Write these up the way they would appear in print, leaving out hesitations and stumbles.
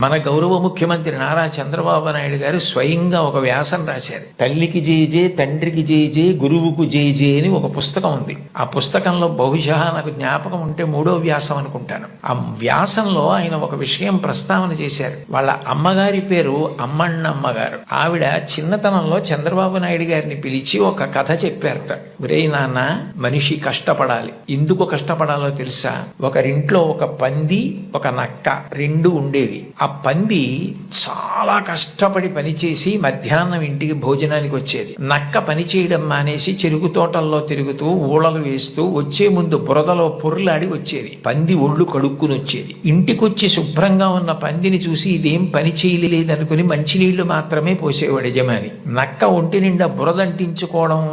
మన గౌరవ ముఖ్యమంత్రి నారా చంద్రబాబు నాయుడు గారు స్వయంగా ఒక వ్యాసం రాశారు. తల్లికి జేజే, తండ్రికి జేజే, గురువుకు జేజే అని ఒక పుస్తకం ఉంది. ఆ పుస్తకంలో బహుశా నాకు జ్ఞాపకం ఉంటే 3వ వ్యాసం అనుకుంటాను. ఆ వ్యాసంలో ఆయన ఒక విషయం ప్రస్తావన చేశారు. వాళ్ళ అమ్మగారి పేరు అమ్మಣ್ಣమ్మ గారు. ఆవిడ చిన్నతనంలో చంద్రబాబు నాయుడు గారిని పిలిచి ఒక కథ చెప్పారట. ఒరే నాన్న, మనిషి కష్టపడాలి. ఎందుకు కష్టపడాలో తెలుసా? ఒకరింట్లో ఒక పంది, ఒక నక్క రెండు ఉండేవి. ఆ పంది చాలా కష్టపడి పనిచేసి మధ్యాహ్నం ఇంటికి భోజనానికి వచ్చేది. నక్క పని చేయడం మానేసి చెరుకు తోటల్లో తిరుగుతూ ఊళలు వేస్తూ వచ్చే ముందు బురదలో పొర్లాడి వచ్చేది. పంది ఒళ్ళు కడుక్కుని వచ్చేది. ఇంటికొచ్చి శుభ్రంగా ఉన్న పందిని చూసి ఇదేం పని చేయలేదనుకుని మంచినీళ్లు మాత్రమే పోసేవాడు యజమాని. నక్క ఒంటి నిండా బురదంటించుకోవడం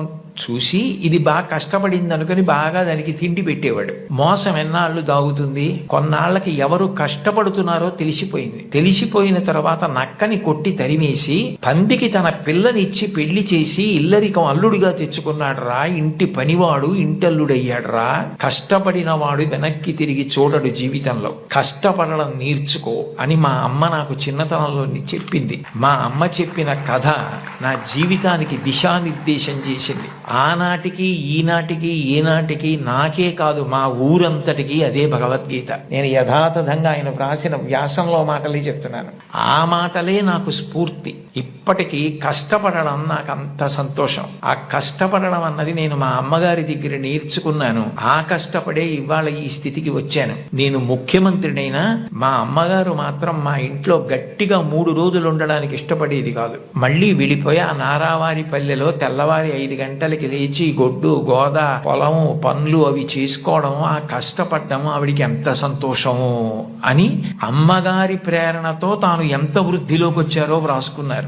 చూసి ఇది బాగా కష్టపడింది అనుకుని బాగా దానికి తిండి పెట్టేవాడు. మోసం ఎన్నాళ్ళు దాగుతుంది? కొన్నాళ్లకి ఎవరు కష్టపడుతున్నారో తెలిసిపోయింది. తెలిసిపోయిన తర్వాత నక్కని కొట్టి తరిమేసి పందికి తన పిల్లనిచ్చి పెళ్లి చేసి ఇల్లరికం అల్లుడిగా తెచ్చుకున్నాడు రా. ఇంటి పనివాడు ఇంటల్లుడయ్యాడు రా. కష్టపడిన వాడు వెనక్కి తిరిగి చూడడు జీవితంలో. కష్టపడడం నేర్చుకో అని మా అమ్మ నాకు చిన్నతనంలో చెప్పింది. మా అమ్మ చెప్పిన కథ నా జీవితానికి దిశానిర్దేశం చేసింది. ఆనాటికి ఈనాటికి ఏనాటికి నాకే కాదు మా ఊరంతటికి అదే భగవద్గీత. నేను యథాతథంగా ఆయన వ్రాసిన వ్యాసంలో మాటలే చెప్తున్నాను. ఆ మాటలే నాకు స్ఫూర్తి. ఇప్పటికీ కష్టపడడం నాకు అంత సంతోషం. ఆ కష్టపడడం అన్నది నేను మా అమ్మగారి దగ్గర నేర్చుకున్నాను. ఆ కష్టపడే ఇవాళ ఈ స్థితికి వచ్చాను. నేను ముఖ్యమంత్రినైనా మా అమ్మగారు మాత్రం మా ఇంట్లో గట్టిగా 3 రోజులు ఉండడానికి ఇష్టపడేది కాదు. మళ్ళీ వెళ్ళిపోయి ఆ నారావారి పల్లెలో తెల్లవారి 5 గంటలకి లేచి గొడ్డు గోద పొలము పనులు అవి చేసుకోవడం, ఆ కష్టపడ్డము ఆవిడికి ఎంత సంతోషము అని అమ్మగారి ప్రేరణతో తాను ఎంత వృద్ధిలోకి వచ్చారో వ్రాసుకున్నారు.